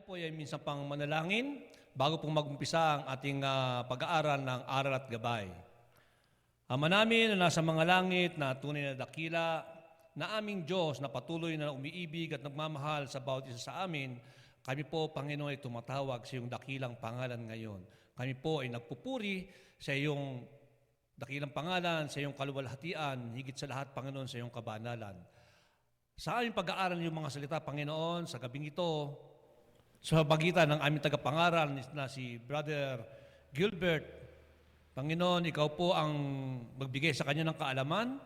po ay minsan pang manalangin bago pong mag-umpisa ang ating pag-aaral ng aral at gabay. Ama namin na nasa mga langit na tunay na dakila, na aming Diyos na patuloy na umiibig at nagmamahal sa bawat isa sa amin, kami po, Panginoon, ay tumatawag sa iyong dakilang pangalan ngayon. Kami po ay nagpupuri sa iyong dakilang pangalan, sa iyong kaluwalhatian, higit sa lahat, Panginoon, sa iyong kabanalan. Sa aming pag-aaral ng mga salita, Panginoon, sa gabing ito, sa pagitan ng aming tagapangaral na si Brother Gilbert, Panginoon, ikaw po ang magbigay sa kanya ng kaalaman.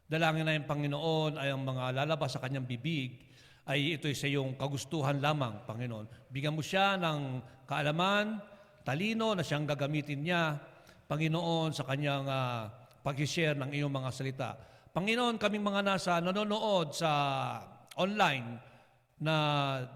Dalangin na yung Panginoon ay ang mga lalabas sa kanyang bibig ay ito'y sa iyong kagustuhan lamang, Panginoon. Bigyan mo siya ng kaalaman, talino na siyang gagamitin niya, Panginoon, sa kanyang pag-share ng iyong mga salita. Panginoon, kaming mga nanonood sa online na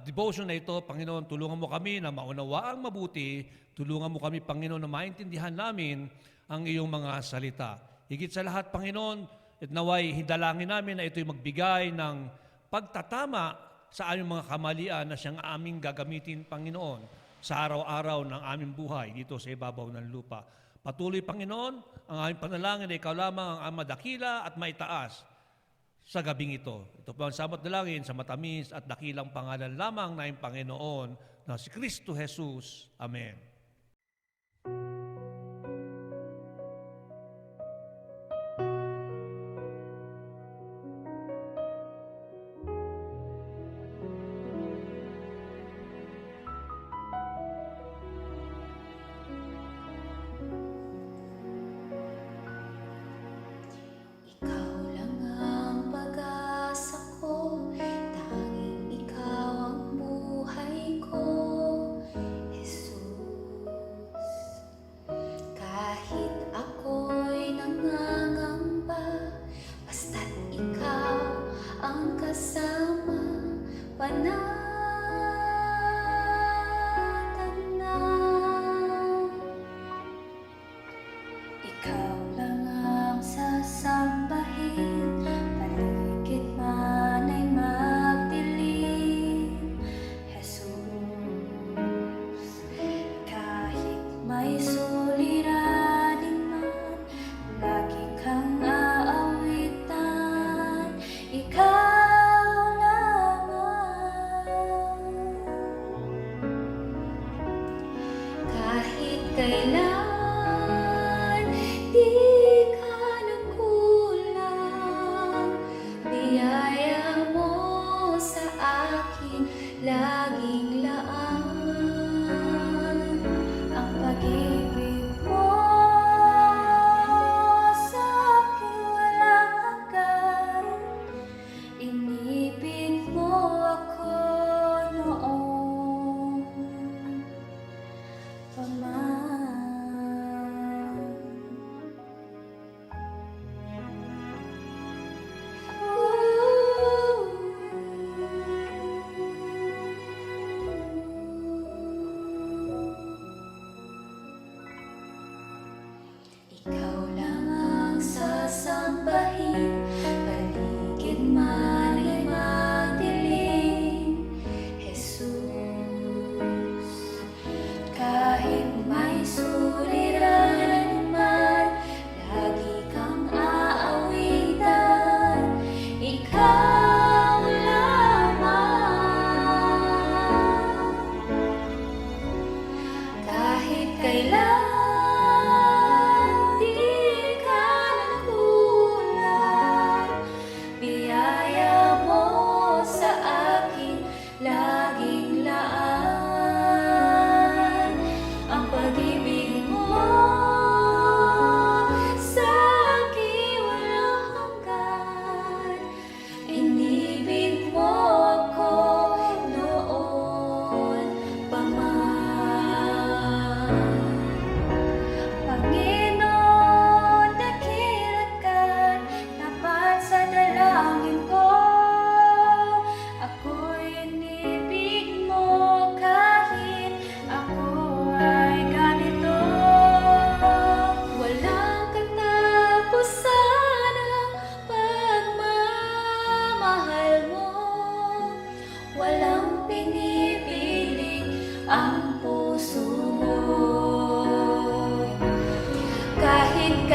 devotion na ito, Panginoon, tulungan mo kami na maunawaang mabuti, tulungan mo kami, Panginoon, na maintindihan namin ang iyong mga salita. Higit sa lahat, Panginoon, at naway hidalangin namin na ito'y magbigay ng pagtatama sa aming mga kamalian na siyang aming gagamitin, Panginoon, sa araw-araw ng aming buhay dito sa ibabaw ng lupa. Patuloy, Panginoon, ang aming panalangin na ikaw lamang ang madakila at maitaas sa gabing ito. Ito po ang samot dalangin sa matamis at dakilang pangalan lamang na yung Panginoon na si Kristo Jesus. Amen.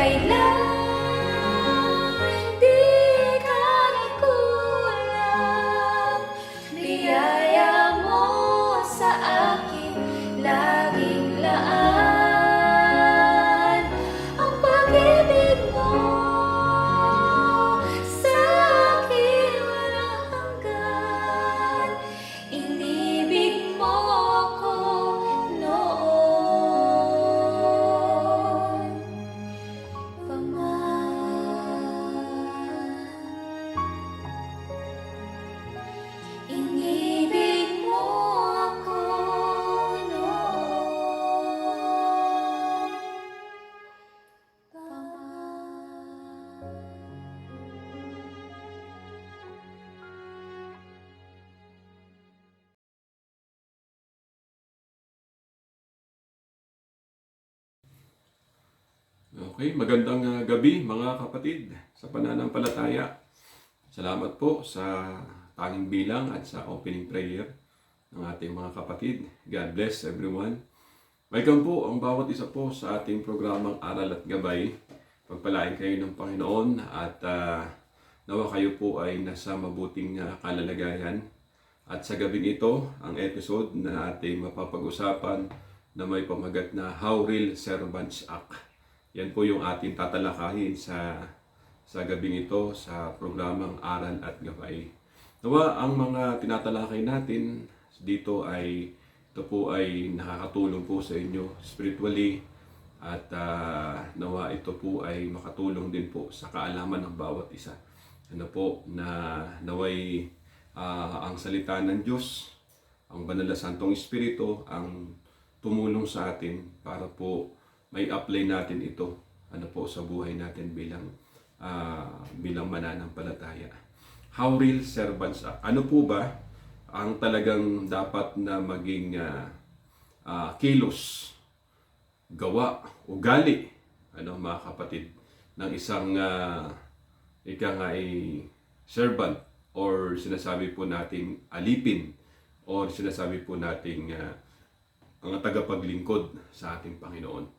kailan di ka nagkulang. Biyaya mo sa akin laging laan. Ang pag-ibig mo sa akin walang hanggan. Inibig mo ako noon pa man. Inibig mo ako noon pa man. Okay, magandang gabi mga kapatid sa pananampalataya. Salamat po sa tanging bilang at sa opening prayer ng ating mga kapatid. God bless everyone. Welcome po ang bawat isa po sa ating programang Aral at Gabay. Pagpalain kayo ng Panginoon at nawa kayo po ay nasa mabuting kalalagayan. At sa gabing ito, ang episode na ating mapapag-usapan na may pamagat na How Real Servants Act. Yan po yung ating tatalakayin sa gabing ito sa programang Aral at Gabay. Nawa ang mga tinatalakay natin dito ay ito po ay nakakatulong po sa inyo spiritually at nawa ito po ay makatulong din po sa kaalaman ng bawat isa. Ano po na naway ang salita ng Diyos, ang banal na Santong Espiritu ang tumulong sa atin para po may apply natin ito po sa buhay natin bilang mananampalataya. How real servants are. Ano po ba ang talagang dapat na maging kilos, gawa, ugali, mga kapatid, ng isang servant or sinasabi po nating alipin or sinasabi po nating ang tagapaglingkod sa ating Panginoon.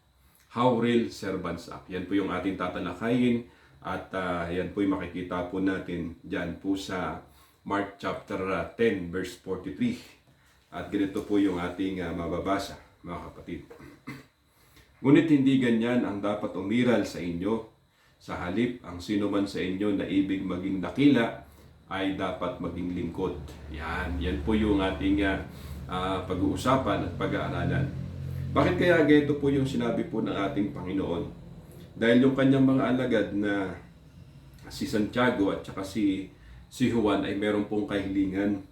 How real servants act. Yan po yung ating tatalakayin at yan po yung makikita po natin dyan po sa Mark chapter 10 verse 43. At ganito po yung ating mababasa, mga kapatid. Ngunit hindi ganyan ang dapat umiral sa inyo. Sa halip, ang sino man sa inyo na ibig maging dakila ay dapat maging lingkod. Yan po yung ating pag-uusapan at pag-aaralan. Bakit kaya ganito po yung sinabi po ng ating Panginoon? Dahil yung kanyang mga alagad na si Santiago at saka si Juan ay meron pong kahilingan.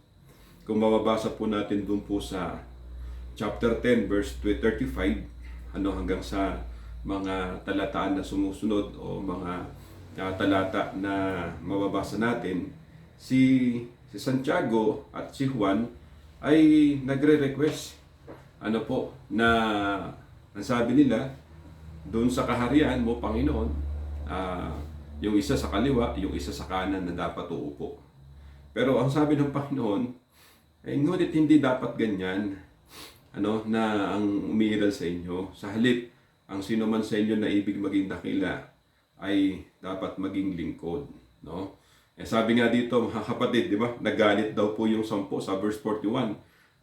Kung mababasa po natin dun po sa chapter 10 verse 35 hanggang sa mga talataan na sumusunod o mga talata na mababasa natin, si Santiago at si Juan ay nagre-request na ang sabi nila doon sa kaharian mo, Panginoon, yung isa sa kaliwa, yung isa sa kanan na dapat uupo. Pero ang sabi ng Panginoon ay ngunit hindi dapat ganyan na ang umiiral sa inyo. Sa halip, ang sino man sa inyo na ibig maging dakila ay dapat maging lingkod. Sabi nga dito, mga kapatid, di ba? Nagalit daw po yung 10 sa verse 41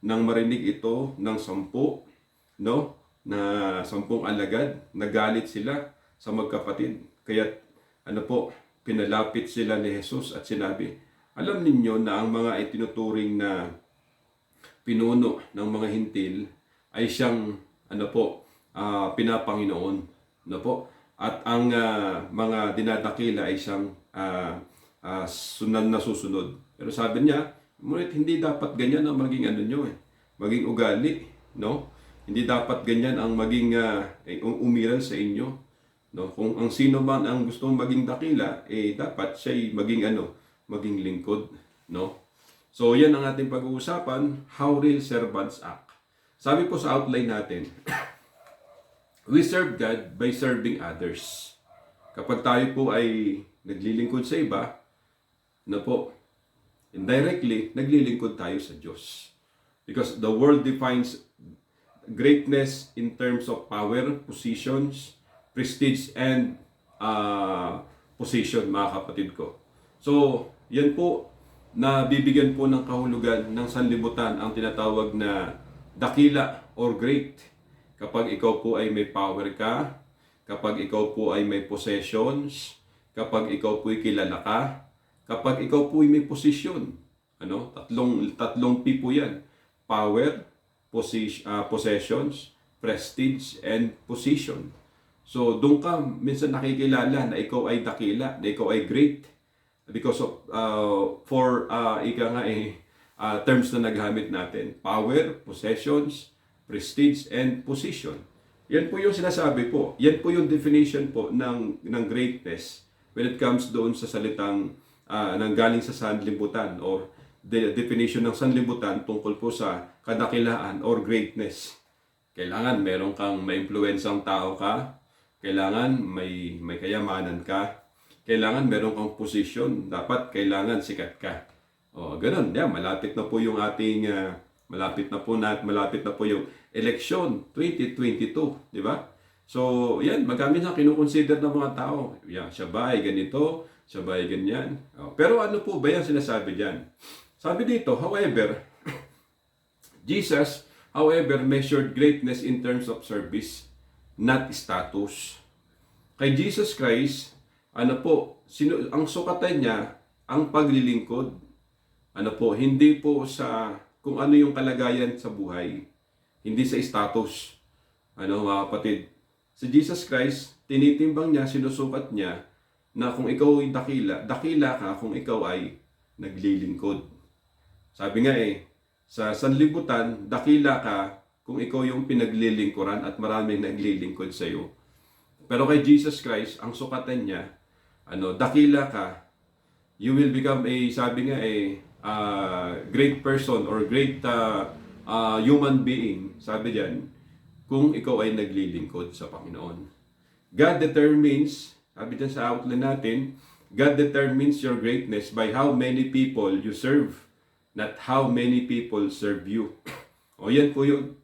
nang marinig ito ng 10, na 10 alagad, nagalit sila sa magkapatid. Kaya pinalapit sila ni Jesus at sinabi, alam ninyo na ang mga itinuturing na pinuno ng mga hintil ay siyang pinapanginoon. At ang mga dinadakila ay siyang susunod. Pero sabi niya, ngunit hindi dapat ganyan ang maging maging ugali, Hindi dapat ganyan ang maging umiral sa inyo, Kung ang sino man ang gustong maging dakila, dapat siya maging lingkod, So yan ang ating pag-uusapan, how real servants act. Sabi po sa outline natin, we serve God by serving others. Kapag tayo po ay naglilingkod sa iba, indirectly, naglilingkod tayo sa Diyos. Because the world defines greatness in terms of power, positions, prestige, and position, mga kapatid ko. So, yan po, na bibigyan po ng kahulugan ng sanlibutan ang tinatawag na dakila or great. Kapag ikaw po ay may power ka, kapag ikaw po ay may possessions, kapag ikaw po ay kilala ka, kapag ikaw po ay may posisyon. Ano? Tatlong P po yan. Power, possessions, prestige, and position. So, doon ka minsan nakikilala na ikaw ay dakila, na ikaw ay great. Because of, terms na naghamit natin. Power, possessions, prestige, and position. Yan po yung sinasabi po. Yan po yung definition po ng greatness when it comes doon sa salitang nanggaling sa sanlibutan or the definition ng sanlibutan tungkol po sa kadakilaan or greatness. Kailangan meron kang ma-influensang tao ka, kailangan may kayamanan ka, kailangan meron kang posisyon, dapat kailangan sikat ka. O, ganun. Yeah, malapit na po yung ating malapit na po yung election 2022, di ba? So, yan, magamit na kinukonsider ng mga tao. Yeah, siya ba ay ganito? Siya ba ay ganyan? O, pero ano po ba yan sinasabi diyan? Sabi dito, however, Jesus, however, measured greatness in terms of service, not status. Kay Jesus Christ, ano po, ang sukatan niya, ang paglilingkod. Ano po, hindi po sa kung ano yung kalagayan sa buhay, hindi sa status. Ano mga kapatid, si Jesus Christ, tinitimbang niya, sinusukat niya, na kung ikaw ay dakila ka kung ikaw ay naglilingkod. Sabi nga sa sanlibutan, dakila ka kung ikaw yung pinaglilingkuran at maraming naglilingkod sa iyo. Pero kay Jesus Christ, ang sukatan niya, dakila ka, you will become sabi nga great person or great human being, sabi diyan, kung ikaw ay naglilingkod sa Panginoon. God determines, sabi diyan sa outline natin, God determines your greatness by how many people you serve, not how many people serve you. O yan po yun.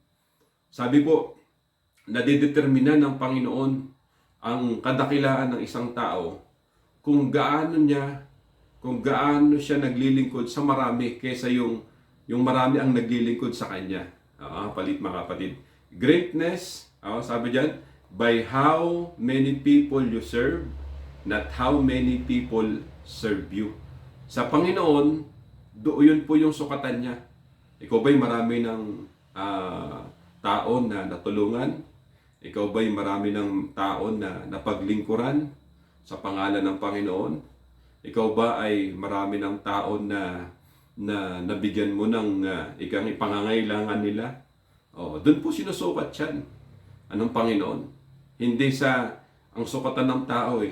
Sabi po, nadidetermina ng Panginoon ang kadakilaan ng isang tao kung gaano siya naglilingkod sa marami kaysa yung marami ang naglilingkod sa kanya. Palit mga kapatid. Greatness, sabi diyan, by how many people you serve, not how many people serve you. Sa Panginoon, yun po yung sukatan niya. Ikaw ba'y marami ng taon na natulungan? Ikaw ba'y marami ng taon na napaglingkuran sa pangalan ng Panginoon? Ikaw ba ay marami ng taon na nabigyan mo ng ipangangailangan nila? Doon po sinusukat yan. Anong Panginoon? Hindi sa ang sukatan ng tao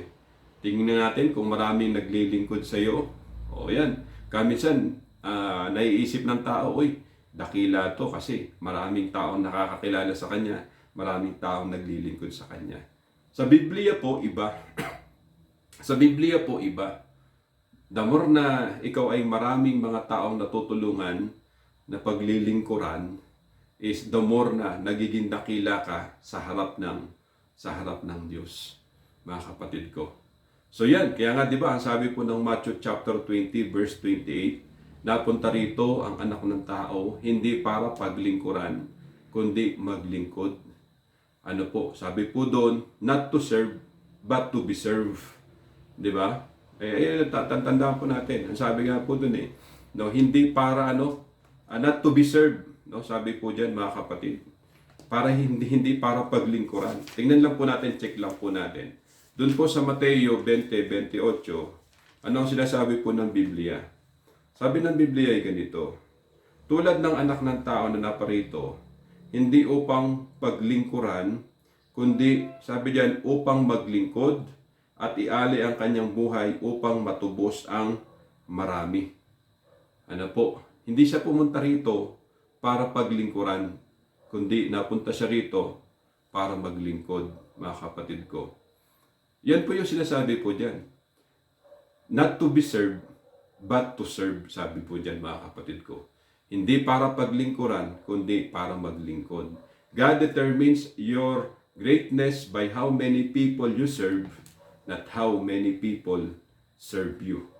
Tingnan natin kung maraming naglilingkod sa iyo. Yan. Kaminsan, naiisip ng tao, dakila to kasi maraming taong nakakakilala sa kanya, maraming taong naglilingkod sa kanya. Sa Biblia po, iba. Sa Biblia po, iba. The more na ikaw ay maraming mga taong natutulungan na paglilingkuran, is the more na nagiging dakila ka sa harap ng Diyos, mga kapatid ko. So yan, kaya nga 'di ba, ang sabi po ng Matthew chapter 20 verse 28, napunta rito ang anak ng tao hindi para paglingkuran, kundi maglingkod. Ano po, sabi po doon, not to serve but to be served. 'Di ba? Tatandaan po natin. Ang sabi nga po doon hindi para not to be served, sabi po diyan mga kapatid. Para hindi para paglingkuran. Tingnan lang po natin, check lang po natin. Doon po sa Mateo 20:28, ano ang sinasabi po ng Biblia? Sabi ng Biblia ay ganito, tulad ng anak ng tao na naparito, hindi upang paglingkuran, kundi, sabi diyan, upang maglingkod at iali ang kanyang buhay upang matubos ang marami. Ano po? Hindi siya pumunta rito para paglingkuran, kundi napunta siya rito para maglingkod, mga kapatid ko. Yan po yung sinasabi po dyan. Not to be served, but to serve, sabi po dyan mga kapatid ko. Hindi para paglingkuran, kundi para maglingkod. God determines your greatness by how many people you serve, not how many people serve you.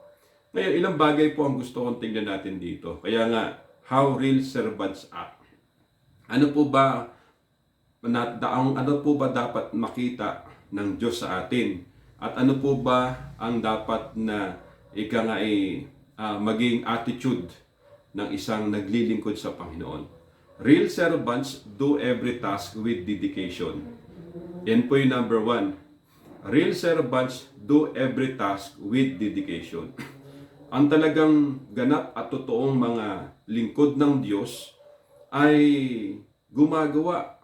Ngayon, ilang bagay po ang gusto kong tingnan natin dito. Kaya nga, how real servants act. Ano po ba dapat makita ng Diyos sa atin? At ano po ba ang dapat na maging attitude ng isang naglilingkod sa Panginoon? Real servants do every task with dedication. Yan po yung number 1. Real servants do every task with dedication. Ang talagang ganap at totoong mga lingkod ng Diyos ay gumagawa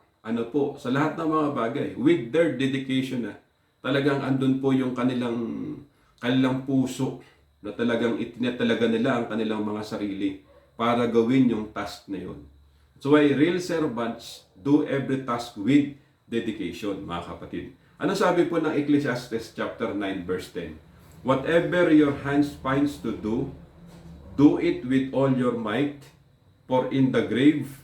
sa lahat ng mga bagay with their dedication na talagang andun po yung kanilang puso na talagang itinatalaga nila ang kanilang mga sarili para gawin yung task na yun. So why real servants do every task with dedication, mga kapatid. Ano sabi po ng Ecclesiastes chapter 9 verse 10? Whatever your hands finds to do, do it with all your might, for in the grave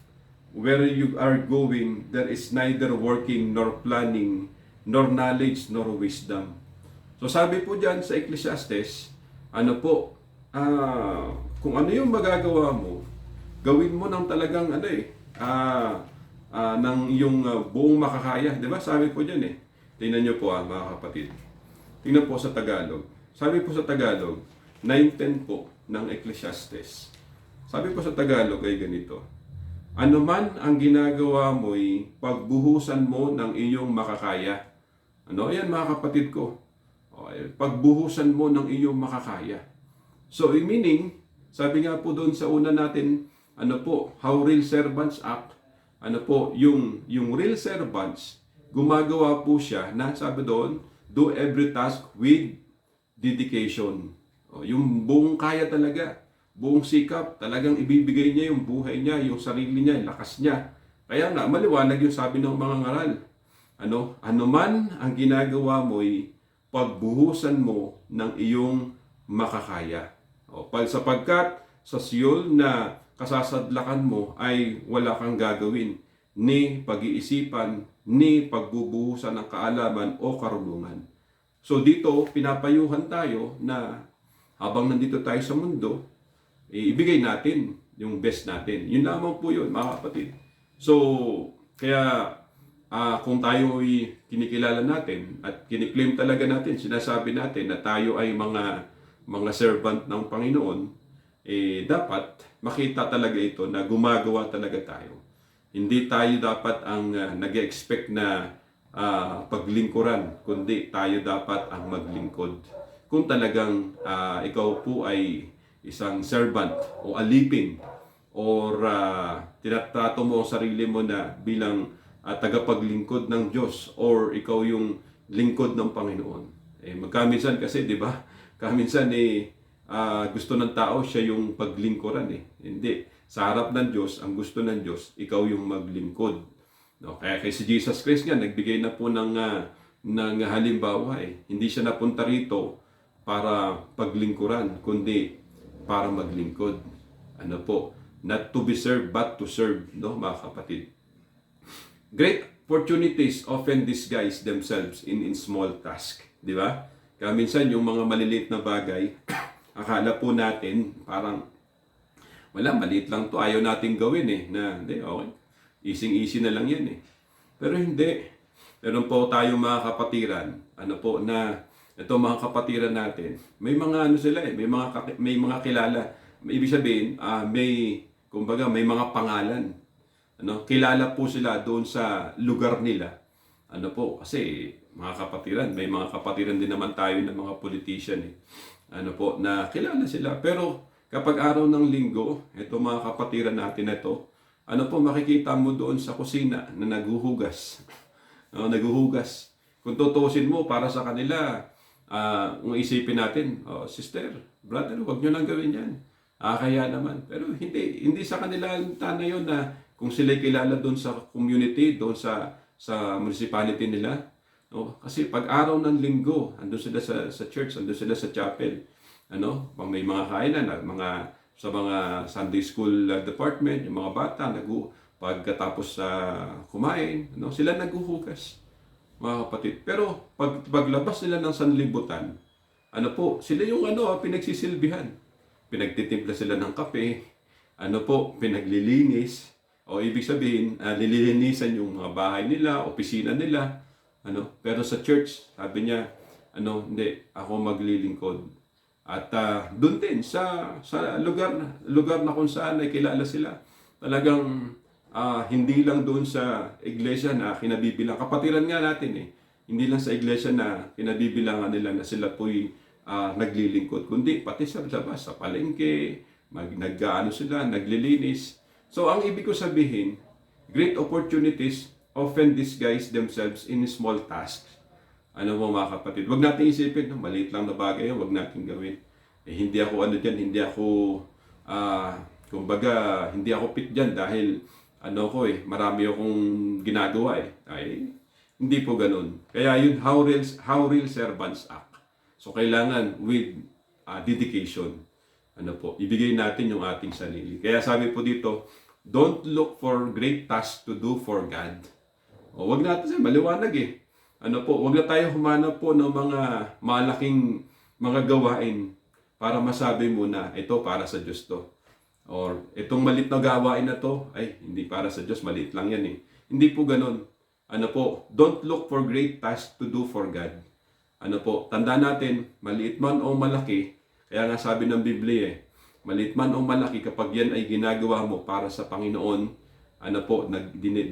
where you are going, there is neither working nor planning, nor knowledge nor wisdom. So sabi po dyan sa Ecclesiastes, kung ano yung magagawa mo, gawin mo ng talagang ng iyong buong makakaya. Di ba? Sabi po dyan Tingnan nyo po mga kapatid. Tingnan po sa Tagalog. Sabi po sa Tagalog, 9:10 po ng Ecclesiastes. Sabi po sa Tagalog ay ganito. Ano man ang ginagawa mo'y pagbuhusan mo ng iyong makakaya. Yan mga kapatid ko. Pagbuhusan mo ng iyong makakaya. So, meaning, sabi nga po doon sa una natin, how real servants act. Yung real servants, gumagawa po siya na, sabi doon, do every task with dedication. Yung buong kaya talaga, buong sikap, talagang ibibigay niya yung buhay niya, yung sarili niya, yung lakas niya. Kaya nga, maliwanag yung sabi ng mga ngaral. Ano man ang ginagawa mo'y pagbuhusan mo ng iyong makakaya. Sapagkat sa siyol na kasasadlakan mo ay wala kang gagawin, ni pag-iisipan, ni pagbubuhusan ng kaalaman o karunungan. So dito, pinapayuhan tayo na habang nandito tayo sa mundo, ibigay natin yung best natin. Yun lamang po yun, mga kapatid. So, kaya kung tayo ay kinikilala natin at kiniklaim talaga natin, sinasabi natin na tayo ay mga servant ng Panginoon, dapat makita talaga ito na gumagawa talaga tayo. Hindi tayo dapat ang nag-expect na paglingkuran, kundi tayo dapat ang maglingkod. Kung talagang ikaw po ay isang servant o alipin or tinatrato mo ang sarili mo na bilang tagapaglingkod ng Diyos or ikaw yung lingkod ng Panginoon. Magkaminsan kasi, di ba? Kaminsan gusto ng tao siya yung paglingkuran Hindi. Sa harap ng Diyos, ang gusto ng Diyos, ikaw yung maglingkod. Kaya kay si Jesus Christ nga, nagbigay na po ng halimbawa Hindi siya napunta rito para paglingkuran, kundi para maglingkod. Not to be served, but to serve, mga kapatid. Great opportunities often disguise themselves in small tasks. Di ba? Kaya minsan yung mga maliliit na bagay, akala po natin parang maliit lang to, ayaw nating gawin okay, easy na lang yan Pero hindi. Meron po tayong mga kapatiran, na ito mga kapatiran natin, may mga sila may mga kilala. Ibig sabihin, may mga pangalan. Kilala po sila doon sa lugar nila. Kasi mga kapatiran, may mga kapatiran din naman tayo ng mga politician na kilala sila. Pero kapag araw ng linggo, ito mga kapatiran natin makikita mo doon sa kusina na naguhugas. Naguhugas. Kung tutusin mo para sa kanila, kung isipin natin, sister, brother, huwag nyo lang gawin yan. Kaya naman. Pero hindi sa kanila na yun na kung sila kilala doon sa community, doon sa municipality nila. Kasi pag araw ng linggo, andun sila sa church, andun sila sa chapel. Pag may mga kainan, sa mga Sunday school department, yung mga bata, pagkatapos sa kumain, sila naghuhugas. mga kapatid. Pero paglabas nila ng sanlibutan, ano po, sila yung pinagsisilbihan. Pinagtitimpla sila ng kape, ano po, pinaglilinis, o ibig sabihin, lilinisan yung mga bahay nila, opisina nila, ano. Pero sa church, sabi niya, hindi, ako maglilingkod. At doon din sa lugar na kung saan ay kilala sila. Talagang hindi lang doon sa iglesia na kinabibilang. Kapatiran nga natin eh. Hindi lang sa iglesia na kinabibilangan nila na sila po'y naglilingkod. Kundi pati sa labas, sa palengke, nag-ano sila, naglilinis. So ang ibig ko sabihin, great opportunities often disguise themselves in small tasks. Ano mo mga kapatid, wag natin isipin, maliit lang na bagay, wag natin gawin. Hindi ako hindi ako, kumbaga, hindi ako fit dyan dahil, marami akong ginagawa Ay, hindi po ganun. Kaya yun, how real servants act. So, kailangan with dedication. Ibigay natin yung ating sarili. Kaya sabi po dito, don't look for great tasks to do for God. Wag natin maliwanag eh. Wag na tayo humanap po ng mga malaking mga gawain para masabi mo na ito para sa Diyos to. Or itong malit na gawain na to, ay hindi para sa Diyos, maliit lang yan eh. Hindi po ganun. Don't look for great tasks to do for God. Tandaan natin, maliit man o malaki, kaya nga sabi ng Biblia maliit man o malaki, kapag yan ay ginagawa mo para sa Panginoon,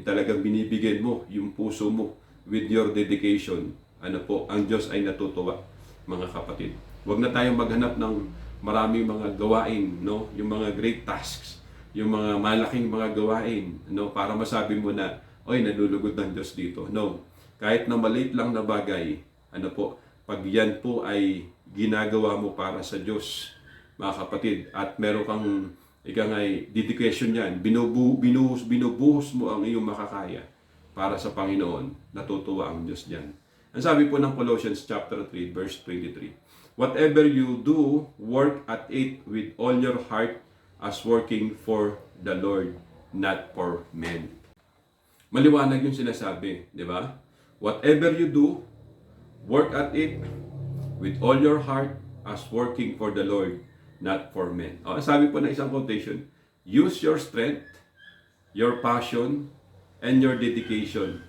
talagang binibigyan mo yung puso mo with your dedication, ang Diyos ay natutuwa, mga kapatid. Huwag na tayong maghanap ng maraming mga gawain, no? Yung mga great tasks, yung mga malaking mga gawain, no? Para masabi mo na, oy, nalulugod ng Diyos dito. No. Kahit na maliit lang na bagay, pag yan po ay ginagawa mo para sa Diyos, mga kapatid, at meron kang dedication yan, binubuhos mo ang iyong makakaya para sa Panginoon, natutuwa ang Diyos diyan. Ang sabi po ng Colossians chapter 3 verse 23, whatever you do, work at it with all your heart as working for the Lord, not for men. Maliwanag yung sinasabi, di ba? Whatever you do, work at it with all your heart as working for the Lord, not for men. Sabi po ng isang quotation, use your strength, your passion, and your dedication.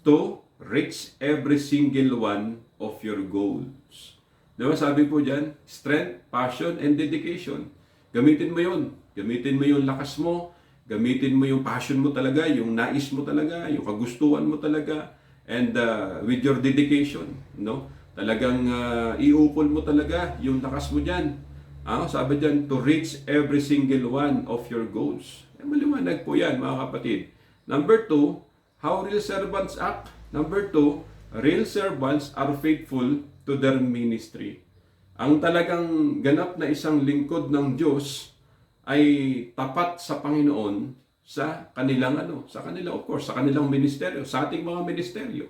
To reach every single one of your goals. Diba sabi po dyan, strength, passion, and dedication. Gamitin mo yun. Gamitin mo yung lakas mo, gamitin mo yung passion mo talaga, yung nais mo talaga, yung kagustuhan mo talaga, and with your dedication, no? Talagang iupol mo talaga yung lakas mo dyan. Sabi dyan, to reach every single one of your goals. Maliwanag po yan, mga kapatid. Number 2, how real servants act. Number 2, real servants are faithful to their ministry. Ang talagang ganap na isang lingkod ng Diyos ay tapat sa Panginoon sa kanilang of course, sa kanilang ministeryo, sa ating mga ministeryo.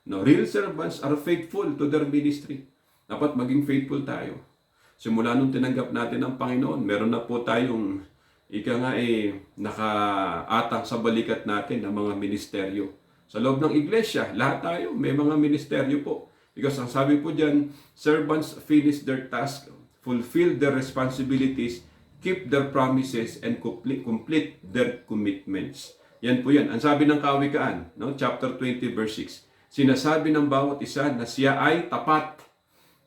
No, real servants are faithful to their ministry. Dapat maging faithful tayo. Simula nung tinanggap natin ang Panginoon, meron na po tayong nakaatang sa balikat natin ng mga ministeryo. Sa loob ng iglesia, lahat tayo may mga ministeryo po. Because ang sabi po dyan, servants finish their task, fulfill their responsibilities, keep their promises, and complete their commitments. Yan po yan. Ang sabi ng Kawikaan, no? Chapter 20 verse 6, sinasabi ng bawat isa na siya ay tapat,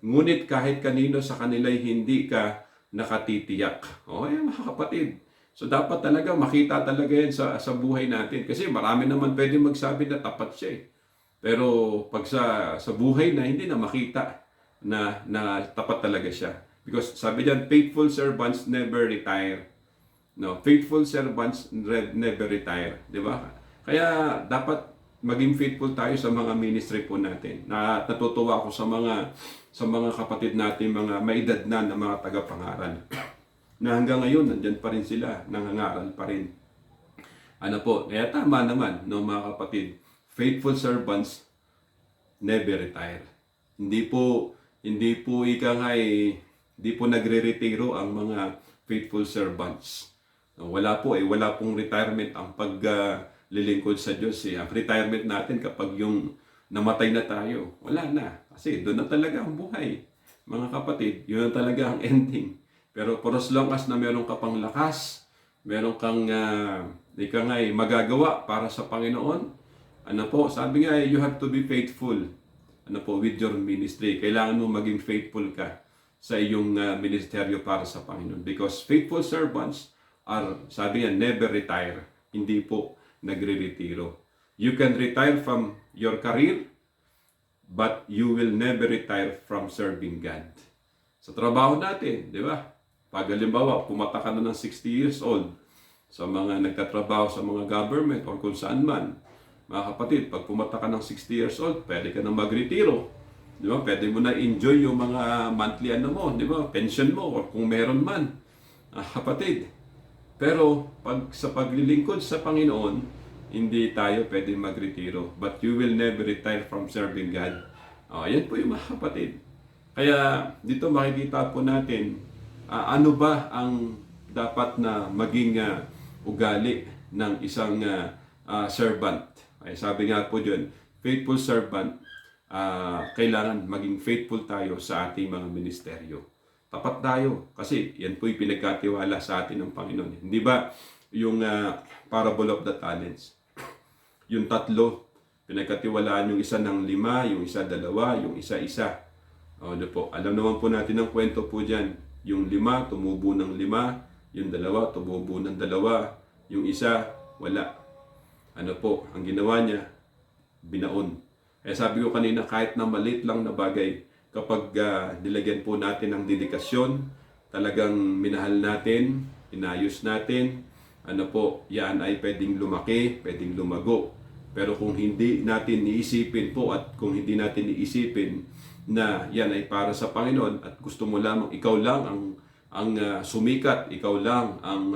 ngunit kahit kanino sa kanila'y hindi ka nakatitiyak. Mga kapatid. So dapat talaga makita talaga yan sa buhay natin. Kasi marami naman pwede magsabi na tapat siya eh. Pero pag sa buhay na hindi na makita na tapat talaga siya. Because sabi diyan, faithful servants never retire. No, faithful servants never retire, 'di ba? Kaya dapat maging faithful tayo sa mga ministry po natin. Natutuwa ako sa mga kapatid natin, mga maedad na mga tagapangaral. Na hanggang ngayon nandiyan pa rin sila, nangangaral pa rin. Kaya tama naman, no, mga kapatid. Faithful servants never retire. Hindi po nagre-retiro ang mga faithful servants. Wala pong retirement ang lilingkod sa Diyos eh. Ang retirement natin kapag yung namatay na tayo, wala na. Kasi doon na talaga ang buhay. Mga kapatid, yun na talaga ang ending. Pero for as long as na meron ka pang lakas, meron kang ika nga magagawa para sa Panginoon, ano po, sabi nga you have to be faithful with your ministry. Kailangan mo maging faithful ka sa iyong ministeryo para sa Panginoon. Because faithful servants are, sabi nga, never retire. Hindi po nagre-retiro. You can retire from your career, but you will never retire from serving God. Sa trabaho natin, di ba? Pag halimbawa, pumata ka na ng 60 years old, sa mga nagtatrabaho sa mga government o kung saan man, mga kapatid, pag pumata ka ng 60 years old, pwede ka na magretiro. Di ba? Pwede mo na enjoy yung mga monthly mo, di ba? Pension mo, o kung meron man. Kapatid. Pero, pag sa paglilingkod sa Panginoon, hindi tayo pwede magretiro. But you will never retire from serving God. Yan po yung mga kapatid. Kaya, dito makikita po natin, ano ba ang dapat na maging ugali ng isang servant. Ay, sabi nga po dyan, faithful servant, kailangan maging faithful tayo sa ating mga ministeryo. Tapat tayo kasi yan po yung pinagkatiwala sa atin ng Panginoon. Hindi ba yung parable of the talents? Yung tatlo, pinagkatiwalaan yung isa ng 5, yung isa 2, yung isa 1. Ano po, alam naman po natin ang kwento po dyan. Yung 5, tumubo ng 5. Yung 2, tumubo ng 2. Yung isa, wala. Ano po, ang ginawa niya, binaon. Kaya sabi ko kanina, kahit na maliit lang na bagay, kapag nilagyan po natin ng dedikasyon, talagang minahal natin, inayos natin, ano po, yan ay pwedeng lumaki, pwedeng lumago. Pero kung hindi natin iisipin po at kung hindi natin iisipin na yan ay para sa Panginoon at gusto mo lamang, ikaw lang ang sumikat, ikaw lang ang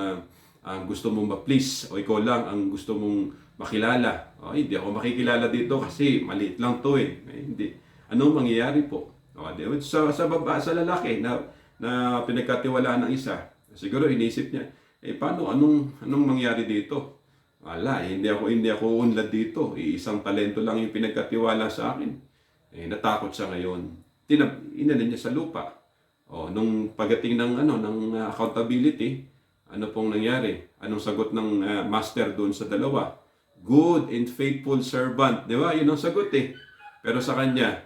gusto mong ma-please o ikaw lang ang gusto mong makilala. Hindi ako makikilala dito kasi maliit lang to eh. Hindi. Anong mangyayari po? Sa lalaki na pinagkatiwalaan ng isa, siguro inisip niya, paano, anong mangyayari dito? Wala, hindi ako unlad dito. Isang talento lang yung pinagkatiwala sa akin. Natakot siya ngayon. Inanin niya sa lupa. Nung pagdating ng accountability, ano pong nangyari? Anong sagot ng master doon sa 2? Good and faithful servant. Di ba? Yun ang sagot eh. Pero sa kanya,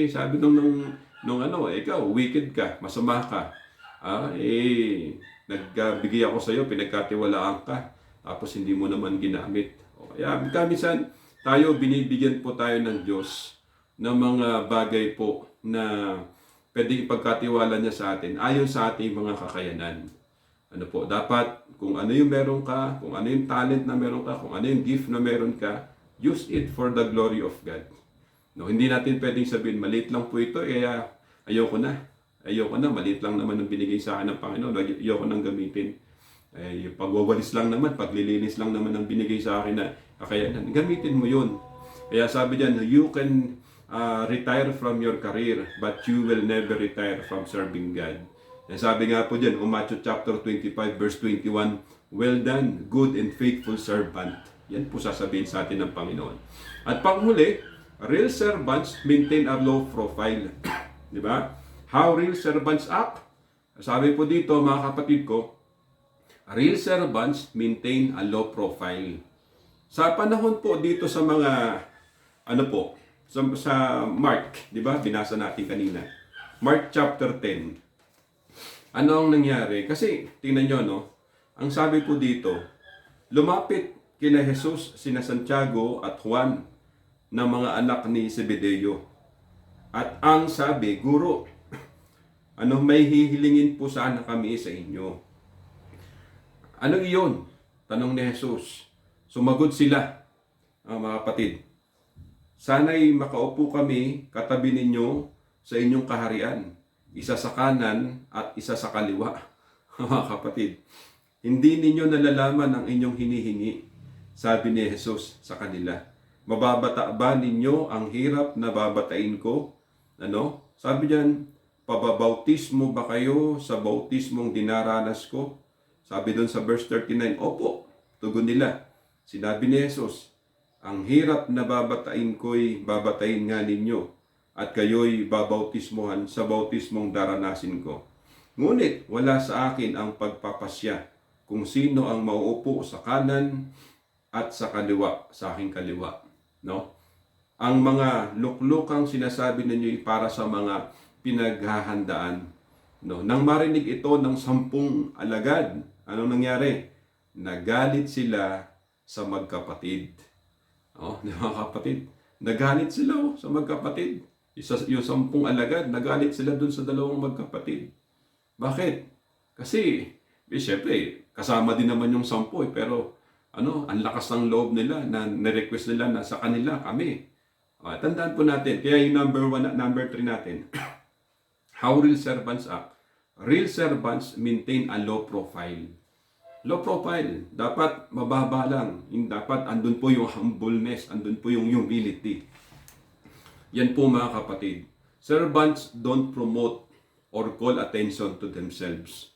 sabi nung ikaw, wicked ka, masama ka. Nagbigay ako sa iyo, pinagkatiwalaan ka. Tapos hindi mo naman ginamit. Kaya minsan tayo, binibigyan po tayo ng Diyos ng mga bagay po na pwedeng ipagkatiwala niya sa atin ayon sa ating mga kakayanan. Ano po, dapat kung ano yung meron ka, kung ano yung talent na meron ka, kung ano yung gift na meron ka, use it for the glory of God. Hindi natin pwedeng sabihin, maliit lang po ito, kaya ayoko na, maliit lang naman ang binigay sa akin ng Panginoon, ayoko nang gamitin. Pagwawalis lang naman, paglilinis lang naman ang binigay sa akin na kakayanan. Gamitin mo yun. Kaya sabi diyan, you can retire from your career, but you will never retire from serving God. Sabi nga po diyan, Matthew chapter 25 verse 21, well done, good and faithful servant. Yan po sasabihin sa atin ng Panginoon. At panghuli, real servants maintain a low profile. Di ba? How real servants act? Sabi po dito, mga kapatid ko, real servants maintain a low profile. Sa panahon po dito sa mga, sa Mark, di ba? Binasa natin kanina. Mark chapter 10. Ano ang nangyari? Kasi, tingnan nyo, ang sabi po dito, lumapit kina Jesus, sina Santiago at Juan na mga anak ni Zebedeo. At ang sabi, Guro, may hihilingin po sana kami sa inyo. Anong iyon? Tanong ni Jesus. Sumagot sila, mga kapatid. Sana'y makaupo kami katabi ninyo sa inyong kaharian. Isa sa kanan at isa sa kaliwa. Mga kapatid, hindi ninyo nalalaman ang inyong hinihingi. Sabi ni Jesus sa kanila. Mababata ba ninyo ang hirap na babatain ko? Sabi diyan, pababautismo ba kayo sa bautismong dinaranas ko? Sabi doon sa verse 39, opo, tugon nila. Sinabi ni Jesus, ang hirap na babatain ko'y babatayin nga ninyo at kayo'y babautismohan sa bautismong daranasin ko. Ngunit wala sa akin ang pagpapasya kung sino ang mauupo sa kanan at sa kaliwa, sa aking kaliwa. No? Ang mga luklukang sinasabi ninyo ay para sa mga pinaghahandaan. No? Nang marinig ito ng 10 alagad, anong nangyari? Nagalit sila sa magkapatid. Oh, mga kapatid, nagalit sila sa magkapatid. Yung 10 alagad, nagalit sila dun sa 2 magkapatid. Bakit? Kasi, siyempre, kasama din naman yung 10 pero ang lakas ng loob nila na na-request nila na sa kanila kami. Tandaan po natin, kaya yung number 1 at number 3 natin, how real servants act. Real servants maintain a low profile. Low profile, dapat mababa lang. Dapat andun po yung humbleness, andun po yung humility. Yan po mga kapatid. Servants don't promote or call attention to themselves.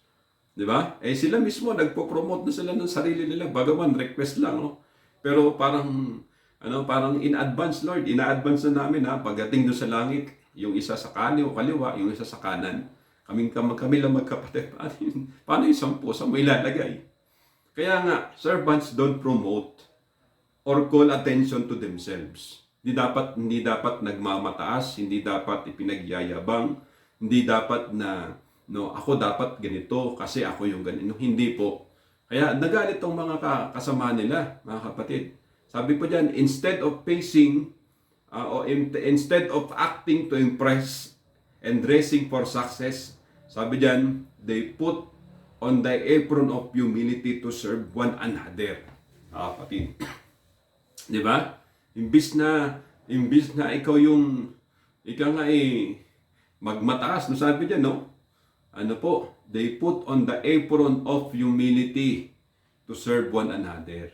Di ba? Sila mismo, nagpo-promote na sila ng sarili nila. Bagaman, request lang. No? Pero parang in advance, Lord, ina-advance na namin pagdating doon sa langit, yung isa sa kaliwa, yung isa sa kanan. Kami lang magkapatid. Paano yung 10? Saan mo ilalagay? Kaya nga, servants don't promote or call attention to themselves. Hindi dapat nagmamataas, hindi dapat ipinagyayabang, hindi dapat na ako dapat ganito kasi ako yung ganito. Hindi po. Kaya nagalit tong mga kasama nila, mga kapatid. Sabi po diyan, instead of instead of acting to impress and dressing for success, sabi diyan, they put on the apron of humility to serve one another. Kapatid. Di ba? Imbis na ikaw nga magmataas, no, sabi diyan, no? They put on the apron of humility to serve one another.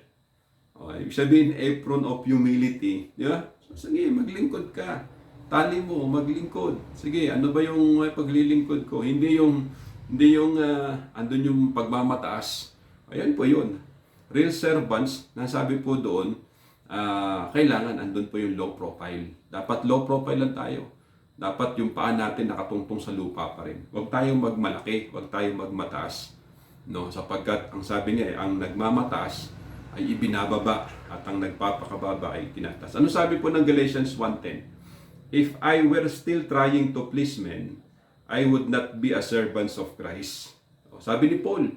Ibig sabihin, apron of humility, di ba? Sige, maglingkod ka. Tali mo, maglingkod. Sige, ano ba yung paglilingkod ko? Hindi yung andun yung pagmamataas. Ayan po yun. Real servants, nasabi po doon, kailangan andun po yung low profile. Dapat low profile lang tayo. Dapat yung paa natin nakatungtong sa lupa pa rin. Huwag tayong magmalaki, huwag tayong magmataas. No? Sapagkat ang sabi niya, ang nagmamataas ay ibinababa at ang nagpapakababa ay tinataas. Ano sabi po ng Galatians 1:10? If I were still trying to please men, I would not be a servant of Christ. Sabi ni Paul,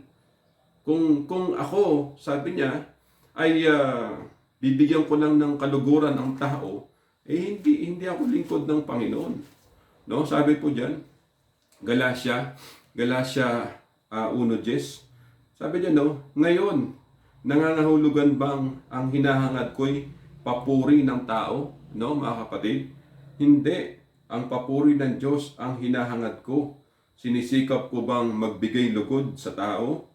kung ako, sabi niya, ay bibigyan ko lang ng kaluguran ang tao, hindi ako lingkod ng Panginoon. No? Sabi po diyan, Galatia 1:10. Sabi niya, ngayon, nangangahulugan bang ang hinahangad ko'y papuri ng tao? No, mga kapatid? Hindi. Ang papuri ng Diyos ang hinahangad ko. Sinisikap ko bang magbigay lugod sa tao?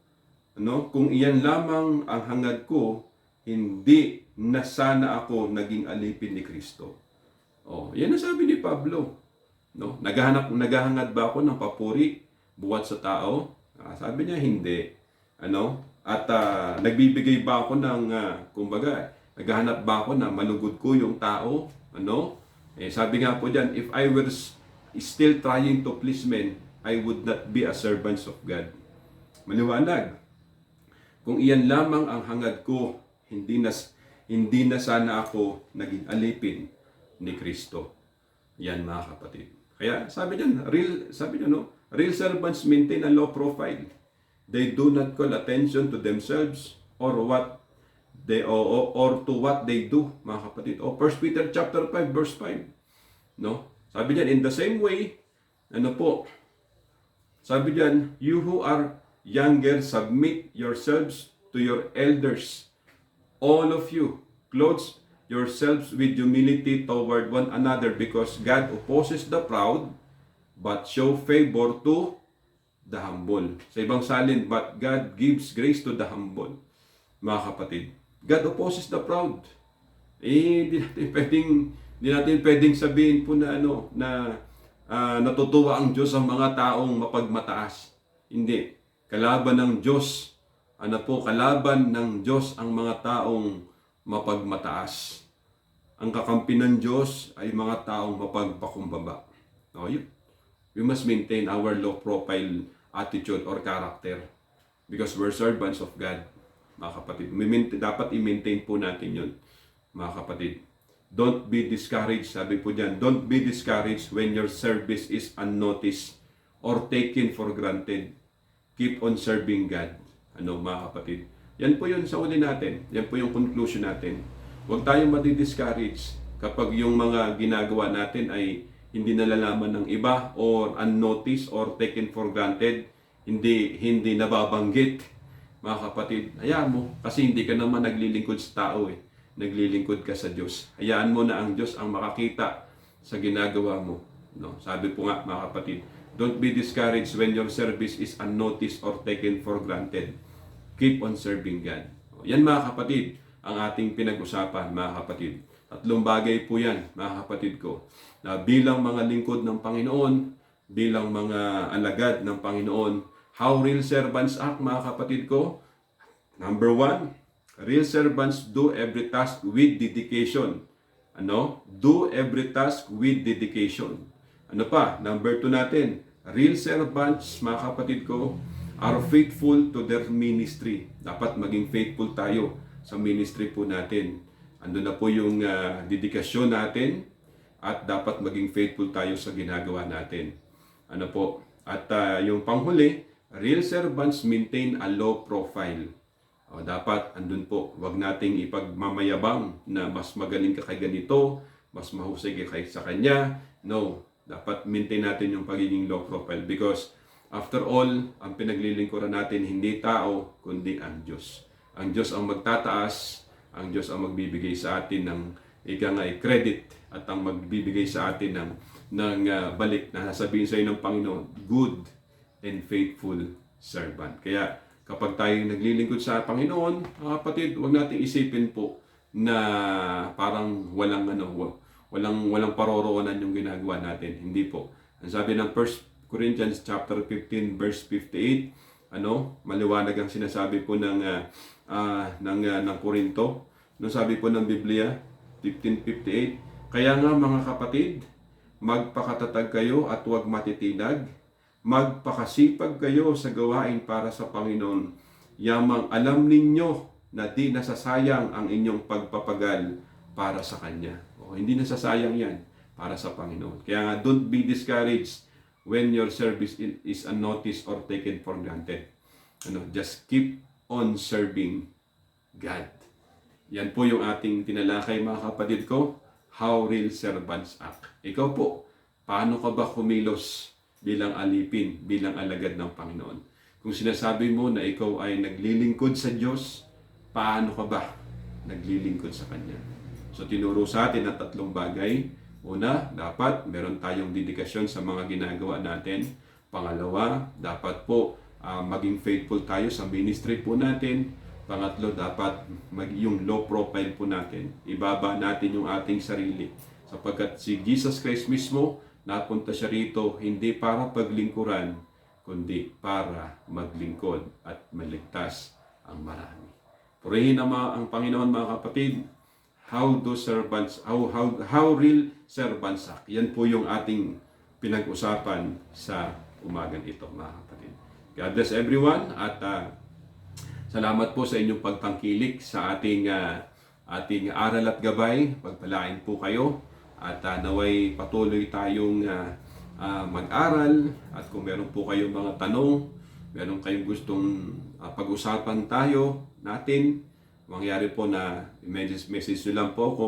Kung iyan lamang ang hangad ko, hindi na sana ako naging alipin ni Kristo. Yan ang sabi ni Pablo. Naghahangad ba ako ng papuri buwat sa tao? Sabi niya, hindi. At nagbibigay ba ako ng, naghahanap ba ako na malugod ko yung tao? Sabi nga po dyan, if I were still trying to please men, I would not be a servant of God. Maliwanag. Kung iyan lamang ang hangad ko, hindi na sana ako naging alipin ni Kristo. Yan mga kapatid. Kaya sabi niyan, real servants maintain a low profile. They do not call attention to themselves or to what they do, mga kapatid. 1 Peter chapter 5 verse 5. Sabi diyan, in the same way, sabi diyan, you who are younger, submit yourselves to your elders. All of you, clothe yourselves with humility toward one another, because God opposes the proud, but show favor to the humble. Sa ibang salin, but God gives grace to the humble. Mga kapatid, God opposes the proud. Hindi natin pwedeng sabihin po na natutuwa ang Diyos sa mga taong mapagmataas. Hindi. Kalaban ng Diyos. Kalaban ng Diyos ang mga taong mapagmataas. Ang kakampi ng Diyos ay mga taong mapagpakumbaba. No, yun. We must maintain our low profile attitude or character because we're servants of God, mga kapatid. Dapat i-maintain po natin yun, mga kapatid. Don't be discouraged, sabi po dyan. Don't be discouraged when your service is unnoticed or taken for granted. Keep on serving God. Ano, mga kapatid? Yan po yun sa uli natin. Yan po yung conclusion natin. Huwag tayong madi-discourage kapag yung mga ginagawa natin ay hindi nalalaman ng iba or unnoticed or taken for granted, hindi nababanggit, mga kapatid. Hayaan mo kasi hindi ka naman naglilingkod sa tao eh. Naglilingkod ka sa Diyos. Hayaan mo na ang Diyos ang makakita sa ginagawa mo. No? Sabi po nga, mga kapatid, don't be discouraged when your service is unnoticed or taken for granted. Keep on serving God. Yan, mga kapatid, ang ating pinag-usapan, mga kapatid. 3 bagay po yan, mga kapatid ko, na bilang mga lingkod ng Panginoon, bilang mga alagad ng Panginoon, how real servants act, mga kapatid ko. Number 1, real servants do every task with dedication. Ano? Do every task with dedication. Ano pa? Number 2 natin, real servants, mga kapatid ko, are faithful to their ministry. Dapat maging faithful tayo sa ministry po natin. Ando na po yung dedikasyon natin at dapat maging faithful tayo sa ginagawa natin. Ano po? At yung panghuli, real servants maintain a low profile. Dapat andun po, wag nating ipagmamayabang na mas magaling ka kay ganito, mas mahusay ka kay sa kanya. No, dapat maintain natin yung pagiging low profile because after all, ang pinaglilingkuran natin hindi tao, kundi ang Diyos. Ang Diyos ang magtataas, ang Diyos ang magbibigay sa atin ng credit at ang magbibigay sa atin ng balik na sasabihin sa iyo ng Panginoon, good and faithful servant. Kaya kapag tayo naglilingkod sa Panginoon, mga kapatid, huwag nating isipin po na parang walang paroroonan yung ginagawa natin. Hindi po. Ang sabi ng 1 Corinthians chapter 15 verse 58, maliwanag ang sinasabi po ng Korinto. No, sabi po ng Biblia 15:58, kaya nga mga kapatid, magpakatatag kayo at huwag matitinag, magpakasipag kayo sa gawain para sa Panginoon, yamang alam ninyo na di nasasayang ang inyong pagpapagal para sa Kanya. Hindi nasasayang yan para sa Panginoon. Kaya nga, don't be discouraged when your service is unnoticed or taken for granted. Just keep on serving God. Yan po yung ating tinalakay, mga kapatid ko. How real servants act. Ikaw po, paano ka ba kumilos bilang alipin, bilang alagad ng Panginoon? Kung sinasabi mo na ikaw ay naglilingkod sa Diyos, paano ka ba naglilingkod sa Kanya? So tinuro sa atin ang 3 bagay. Una, dapat meron tayong dedikasyon sa mga ginagawa natin. Pangalawa, dapat po maging faithful tayo sa ministry po natin. Pangatlo, dapat yung low profile po natin. Ibaba natin yung ating sarili. Sapagkat si Jesus Christ mismo, napunta siya rito hindi para paglingkuran, kundi para maglingkod at maligtas ang marami. Purihin ang Panginoon, mga kapatid. How real servants act. Yan po yung ating pinag-usapan sa umagang ito, mga kapatid. God bless everyone at salamat po sa inyong pagtangkilik sa ating aral at gabay. Pagpalain po kayo at naway patuloy tayong mag-aral at kung meron po kayong mga tanong, meron kayong gustong pag-usapan natin, mangyari po na message nyo lang po ako,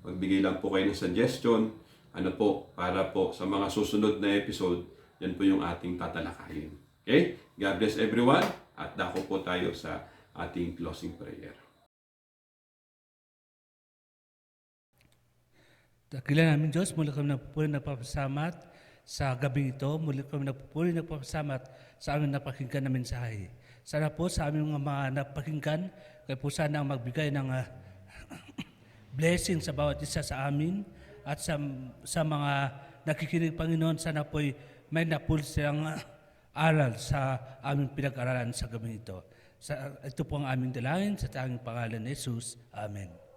magbigay lang po kayo ng suggestion, para po sa mga susunod na episode, yan po yung ating tatalakayin. Okay? God bless everyone at dako po tayo sa ating closing prayer. Dakilan namin Diyos, muli kami nagpapasamat sa gabing ito. Muli kami nagpapasamat sa aming napakinggan na mensahe. Sana po sa aming mga napakinggan, kayo po sana ang magbigay ng blessing sa bawat isa sa amin at sa mga nakikinig, Panginoon, sana po may napul silang aral sa aming pinag-aralan sa gabing ito. Ito po ang aming dalangin sa tanging pangalan ni Jesus. Amen.